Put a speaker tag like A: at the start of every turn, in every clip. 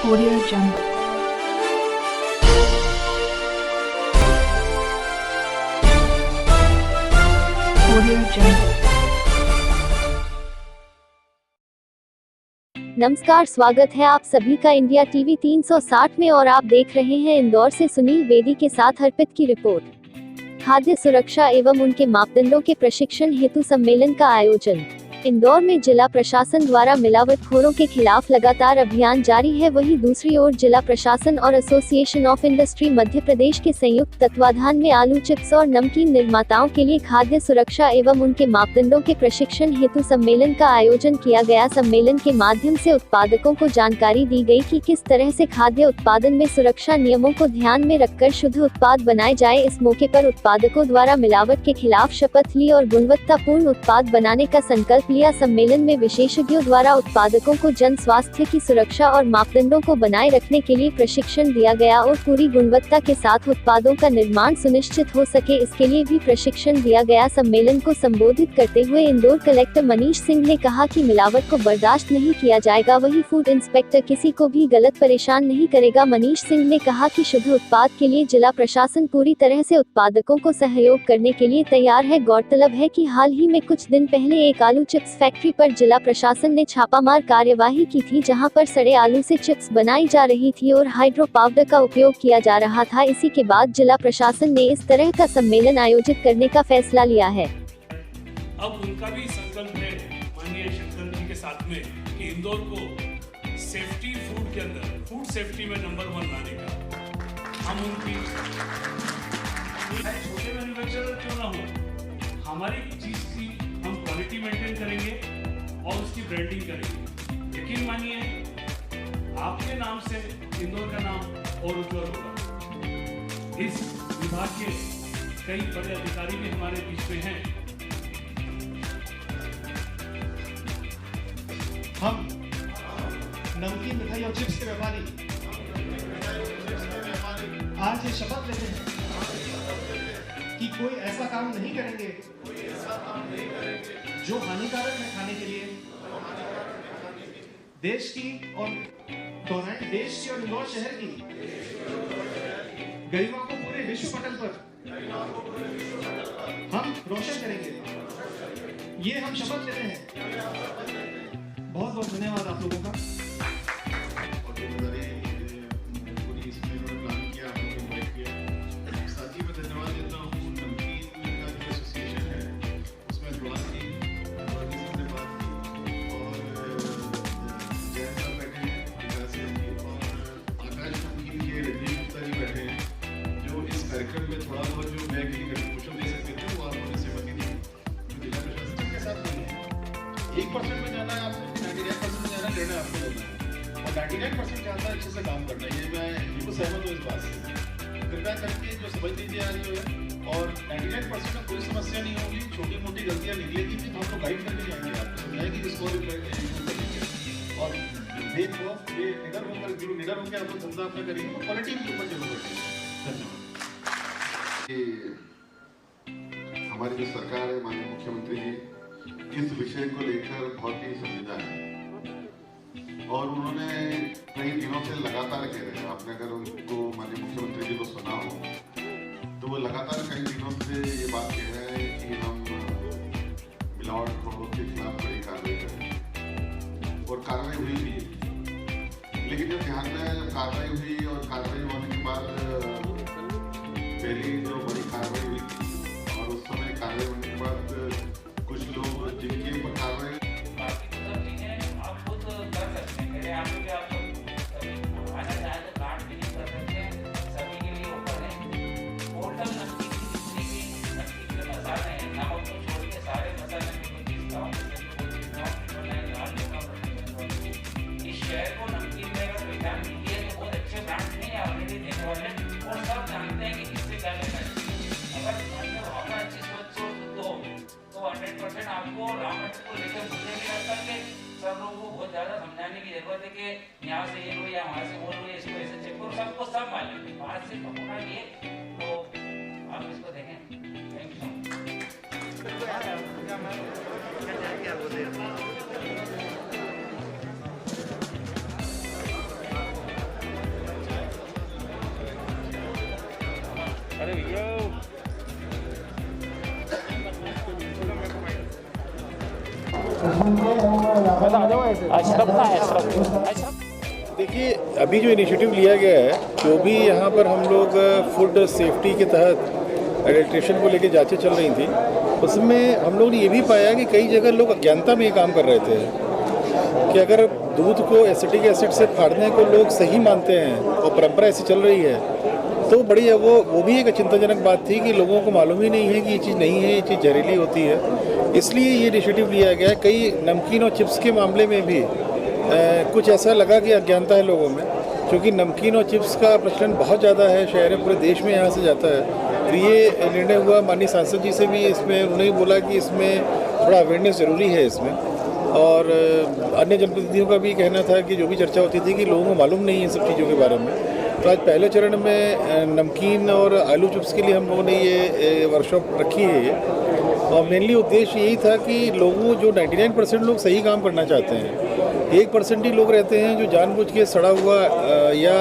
A: Audio Jungle. Audio Jungle.
B: नमस्कार, स्वागत है आप सभी का इंडिया टीवी 360 में और आप देख रहे हैं इंदौर से सुनील बेदी के साथ अर्पित की रिपोर्ट। खाद्य सुरक्षा एवं उनके मापदंडों के प्रशिक्षण हेतु सम्मेलन का आयोजन। इंदौर में जिला प्रशासन द्वारा मिलावटखोरों के खिलाफ लगातार अभियान जारी है। वहीं दूसरी ओर जिला प्रशासन और association of industry Madhya Pradesh के संयुक्त तत्वाधान में आलू चिप्स और नमकीन निर्माताओं के लिए खाद्य सुरक्षा एवं उनके मापदंडों के प्रशिक्षण हेतु सम्मेलन का आयोजन किया गया। सम्मेलन के माध्यम से उत्पादकों को जानकारी दी गई कि किस तरह से खाद्य उत्पादन में सुरक्षा नियमों को ध्यान में रखकर शुद्ध उत्पाद बनाए जाए। इस मौके पर उत्पादकों द्वारा मिलावट के खिलाफ शपथ ली और गुणवत्तापूर्ण उत्पाद बनाने का संकल्प लिया। सम्मेलन में विशेषज्ञों द्वारा उत्पादकों को जन स्वास्थ्य की सुरक्षा और मापदंडों को बनाए रखने के लिए प्रशिक्षण दिया गया और पूरी गुणवत्ता के साथ उत्पादों का निर्माण सुनिश्चित हो सके, इसके लिए भी प्रशिक्षण दिया गया। सम्मेलन को संबोधित करते हुए इंदौर कलेक्टर मनीष सिंह ने कहा कि मिलावट को बर्दाश्त नहीं किया जाएगा। वहीं फूड इंस्पेक्टर किसी को भी गलत परेशान नहीं करेगा। मनीष सिंह ने कहा कि शुद्ध उत्पाद के लिए जिला प्रशासन पूरी तरह से उत्पादकों को सहयोग करने के लिए तैयार है। गौरतलब है कि हाल ही में कुछ दिन पहले एक आलू चिप्स फैक्ट्री पर जिला प्रशासन ने छापामार कार्यवाही की थी, जहां पर सड़े आलू से चिप्स बनाई जा रही थी और हाइड्रो पाउडर का उपयोग किया जा रहा था। इसी के बाद जिला प्रशासन ने इस तरह का सम्मेलन आयोजित करने का फैसला लिया है।
C: अब उनका भी संकल्प है माननीय शंकर जी के साथ में कि इंदौर को सेफ्टी फूड के अंदर फूड सेफ्टी में नंबर 1 लाने का। हम उनकी छोटे मैन्युफैक्चरर क्यों ना हो, हमारी चीज की हम क्वालिटी मेंटेन करेंगे और उसकी ब्रांडिंग करेंगे। यकीन मानिए आपके नाम से इंदौर का नाम और उज्जवल होगा। इस विभाग के कई बड़े अधिकारी भी हमारे बीच में हैं।
D: हम नमकीन मिठाई और चिप्स के व्यापारी आज ये शपथ लेते हैं कि कोई ऐसा काम नहीं करेंगे जो हानिकारक है खाने के लिए। देश की और इंदौर शहर की गरिमा को पूरे विश्व पटल पर हम रोशन करेंगे। ये हम शपथ लेते हैं। बहुत बहुत धन्यवाद आप लोगों का।
E: कार्यक्रम में थोड़ा बहुत जो मैं कंट्रीब्यूशन दे सकते थे वो आपने सहमति दी। जो जिला प्रशासन के साथ नहीं है, 1% में जाना है आपको, 99% में जाना है, आपको बोलना है और 99% चाहता है अच्छे से काम करना है। ये मैं बिल्कुल सहमत हूँ इस बात से। कृपया करके जो समझ लीजिए आ रही है और 99% में कोई समस्या नहीं होगी। छोटी मोटी गलतियाँ निकलेगी भी तो हम लोग गाइड करके जाएंगे, आपको समझाएंगे कि इसको और निडर होकर आप लोग धंधा अपना करेंगे और क्वालिटी के ऊपर जरूर रखेंगे। धन्यवाद।
F: हमारी जो सरकार है, माननीय मुख्यमंत्री जी इस विषय को लेकर बहुत ही संजीदा है और उन्होंने कई दिनों से लगातार कह रहे हैं। आपने अगर उनको माननीय मुख्यमंत्री जी को सुना हो तो वो लगातार कई दिनों से ये बात कह रहे हैं कि हम मिलावटखोरों के खिलाफ बड़ी कार्रवाई करें और कार्रवाई हुई भी। लेकिन जब ध्यान में कार्रवाई हुई और कार्रवाई होने के बाद पहली जो बड़ी कार्रवाई हुई थी और उस समय कार्रवाई होने के बाद कुछ लोग जिनके ऊपर कार्रवाई
G: आपको रामचंद्र को लेकर मुझे भी लगता है कि सब लोगों को बहुत ज्यादा समझाने की जरूरत है कि यहाँ से ये लो या वहाँ से वो लो, इसको ऐसे चेक करो। सबको सब मालूम है, बाहर से पकड़ा लिए तो आप इसको देखें। Thank you.
E: देखिए, अभी जो इनिशिएटिव लिया गया है, जो भी यहाँ पर हम लोग फूड सेफ्टी के तहत एडल्ट्रेशन को लेके जांचें चल रही थी, उसमें हम लोग ने ये भी पाया कि कई जगह लोग अज्ञानता में ये काम कर रहे थे कि अगर दूध को एसिटिक एसिड से फाड़ने को लोग सही मानते हैं और परंपरा ऐसी चल रही है, तो बड़ी वो भी एक चिंताजनक बात थी कि लोगों को मालूम ही नहीं है कि ये चीज़ नहीं है, ये चीज़ जहरीली होती है। इसलिए ये इनिशिएटिव लिया गया है। कई नमकीन और चिप्स के मामले में भी कुछ ऐसा लगा कि अज्ञानता है लोगों में, क्योंकि नमकीन और चिप्स का प्रचलन बहुत ज़्यादा है शहर में, पूरे देश में यहाँ से जाता है। तो ये निर्णय हुआ माननीय सांसद जी से भी, इसमें उन्होंने बोला कि इसमें थोड़ा अवेयरनेस ज़रूरी है इसमें, और अन्य जनप्रतिनिधियों का भी कहना था कि जो भी चर्चा होती थी कि लोगों को मालूम नहीं है सब चीज़ों के बारे में। तो आज पहले चरण में नमकीन और आलू चिप्स के लिए हम लोगों ने ये वर्कशॉप रखी है, और मेनली उद्देश्य यही था कि लोगों जो 99% लोग सही काम करना चाहते हैं, 1% ही लोग रहते हैं जो जानबूझ के सड़ा हुआ या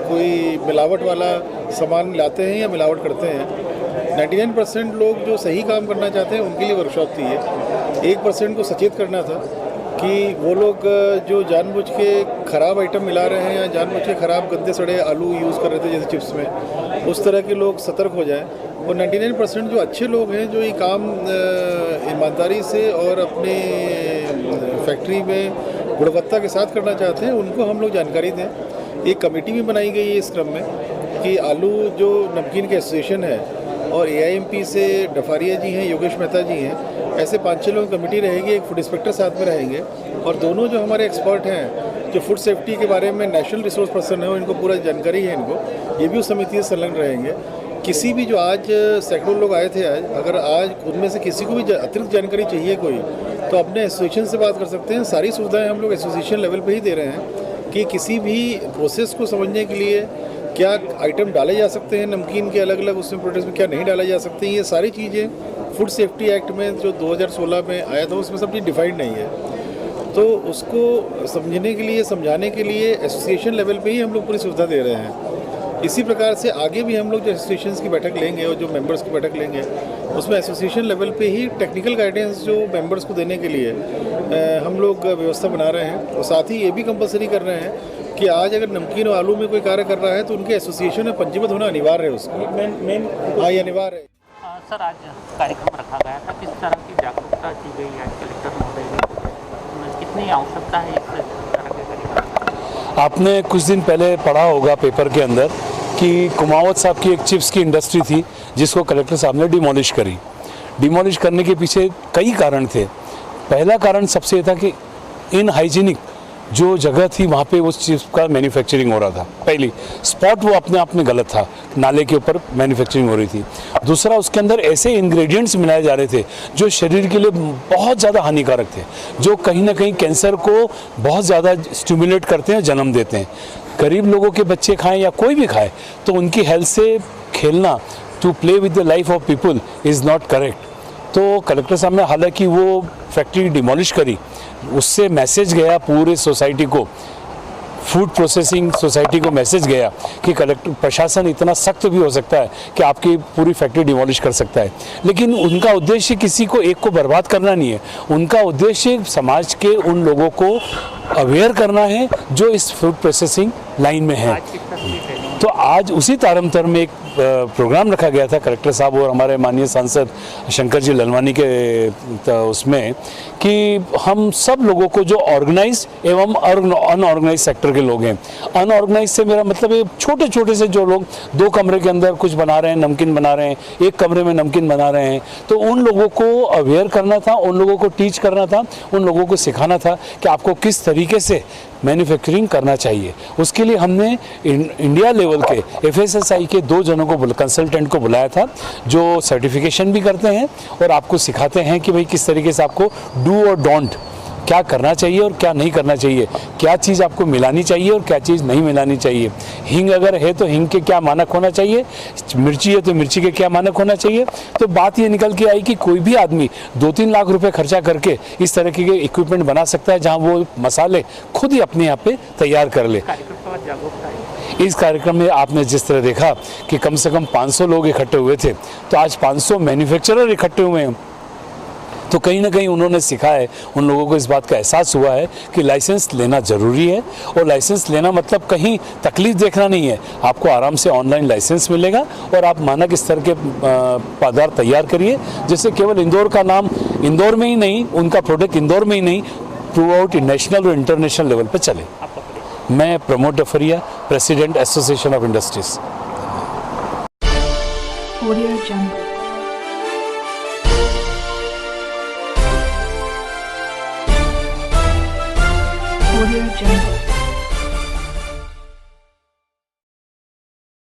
E: कोई मिलावट वाला सामान लाते हैं या मिलावट करते हैं। 99% लोग जो सही काम करना चाहते हैं उनके लिए वर्कशॉप थी ये। 1% को सचेत करना था कि वो लोग जो जानबूझ के ख़राब आइटम मिला रहे हैं या जानबूझ के ख़राब गंदे सड़े आलू यूज़ कर रहे थे जैसे चिप्स में, उस तरह के लोग सतर्क हो जाएं। और 99% जो अच्छे लोग हैं जो ये काम ईमानदारी से और अपने फैक्ट्री में गुणवत्ता के साथ करना चाहते हैं, उनको हम लोग जानकारी दें। एक कमेटी भी बनाई गई है इस क्रम में कि आलू जो नमकीन के एसोसिएशन है और AIMP से डफारिया जी हैं, योगेश मेहता जी हैं, ऐसे 5-6 लोग कमेटी रहेगी। एक फूड इंस्पेक्टर साथ में रहेंगे, और दोनों जो हमारे एक्सपर्ट हैं जो फूड सेफ्टी के बारे में नेशनल रिसोर्स पर्सन है, इनको पूरा जानकारी है इनको, ये भी उस समिति से संलग्न रहेंगे। किसी भी जो आज सैकड़ों लोग आए थे आज, अगर आज उनमें से किसी को भी अतिरिक्त जानकारी चाहिए कोई, तो अपने एसोसिएशन से बात कर सकते हैं। सारी सुविधाएं हम लोग एसोसिएशन लेवल पे ही दे रहे हैं कि किसी भी प्रोसेस को समझने के लिए क्या आइटम डाले जा सकते हैं नमकीन के अलग अलग उसमें प्रोडक्ट्स में, क्या नहीं डाले जा सकते हैं, ये सारी चीज़ें फूड सेफ्टी एक्ट में जो 2016 में आया था उसमें सब चीज़ डिफाइंड नहीं है। तो उसको समझने के लिए, समझाने के लिए एसोसिएशन लेवल पे ही हम लोग पूरी सुविधा दे रहे हैं। इसी प्रकार से आगे भी हम लोग जो एसोसिएशन की बैठक लेंगे और जो मेंबर्स की बैठक लेंगे, उसमें एसोसिएशन लेवल पे ही टेक्निकल गाइडेंस जो मेंबर्स को देने के लिए हम लोग व्यवस्था बना रहे हैं। और साथ ही ये भी कंपलसरी कर रहे हैं कि आज अगर नमकीन और आलू में कोई कार्य कर रहा है तो उनके एसोसिएशन में पंजीबद्ध होना अनिवार्य है। उसको हाँ, ये अनिवार्य है।
G: सर, आज कार्यक्रम रखा गया था, किस तरह की जागरूकता की गई आज कलेक्टर महोदय ने, कितनी आवश्यकता है इस तरह के कार्यक्रम?
H: आपने कुछ दिन पहले पढ़ा होगा पेपर के अंदर कि कुमावत साहब की एक चिप्स की इंडस्ट्री थी जिसको कलेक्टर साहब ने डिमोलिश करी। डिमोलिश करने के पीछे कई कारण थे। पहला कारण सबसे था कि इनहाइजीनिक जो जगह थी वहाँ पे उस चिप्स का मैन्युफैक्चरिंग हो रहा था। पहली स्पॉट वो अपने आप में गलत था, नाले के ऊपर मैन्युफैक्चरिंग हो रही थी। दूसरा, उसके अंदर ऐसे इंग्रेडिएंट्स मिलाए जा रहे थे जो शरीर के लिए बहुत ज़्यादा हानिकारक थे, जो कहीं ना कहीं कैंसर को बहुत ज़्यादा स्टिमुलेट करते हैं, जन्म देते हैं। गरीब लोगों के बच्चे खाएं या कोई भी खाए तो उनकी हेल्थ से खेलना, to play with the life of people is not correct. तो कलेक्टर साहब ने हालांकि वो फैक्ट्री डिमोलिश करी, उससे मैसेज गया पूरे सोसाइटी को, फूड प्रोसेसिंग सोसाइटी को मैसेज गया कि कलेक्टर प्रशासन इतना सख्त भी हो सकता है कि आपकी पूरी फैक्ट्री डिमोलिश कर सकता है। लेकिन उनका उद्देश्य किसी को एक को बर्बाद करना नहीं है, उनका उद्देश्य समाज के उन लोगों को अवेयर करना है जो इस फूड प्रोसेसिंग लाइन में है। तो आज उसी तारमतर में एक प्रोग्राम रखा गया था कलेक्टर साहब और हमारे माननीय सांसद शंकर जी ललवानी के उसमें कि हम सब लोगों को जो ऑर्गेनाइज एवं अनऑर्गेनाइज सेक्टर के लोग हैं, अनऑर्गेनाइज से मेरा मतलब है छोटे छोटे से जो लोग 2 कमरे के अंदर कुछ बना रहे हैं, नमकीन बना रहे हैं, 1 कमरे में नमकीन बना रहे हैं, तो उन लोगों को अवेयर करना था, उन लोगों को टीच करना था, उन लोगों को सिखाना था कि आपको किस तरीके से मैन्युफैक्चरिंग करना चाहिए। उसके लिए हमने इंडिया लेवल के FSSAI के 2 जनों को कंसल्टेंट को बुलाया था जो सर्टिफिकेशन भी करते हैं और आपको सिखाते हैं कि भाई किस तरीके से आपको डू और डोंट क्या करना चाहिए और क्या नहीं करना चाहिए, क्या चीज़ आपको मिलानी चाहिए और क्या चीज़ नहीं मिलानी चाहिए। हींग अगर है तो हींग के क्या मानक होना चाहिए, मिर्ची है तो मिर्ची के क्या मानक होना चाहिए। तो बात ये निकल के आई कि कोई भी आदमी 2-3 लाख रुपए खर्चा करके इस तरह के इक्विपमेंट बना सकता है जहाँ वो मसाले खुद ही अपने यहाँ पे तैयार कर ले। इस कार्यक्रम में आपने जिस तरह देखा कि कम से कम 500 लोग इकट्ठे हुए थे, तो आज 500 मैन्युफैक्चरर इकट्ठे हुए हैं। तो कहीं ना कहीं उन्होंने सीखा है, उन लोगों को इस बात का एहसास हुआ है कि लाइसेंस लेना ज़रूरी है। और लाइसेंस लेना मतलब कहीं तकलीफ देखना नहीं है, आपको आराम से ऑनलाइन लाइसेंस मिलेगा और आप मानक स्तर के पदार्थ तैयार करिए, जिससे केवल इंदौर का नाम इंदौर में ही नहीं, उनका प्रोडक्ट इंदौर में ही नहीं, थ्रू आउट नेशनल और इंटरनेशनल लेवल पर चले। मैं Pramod Dafria, president association of industries.
A: Audio Jungle. Audio Jungle.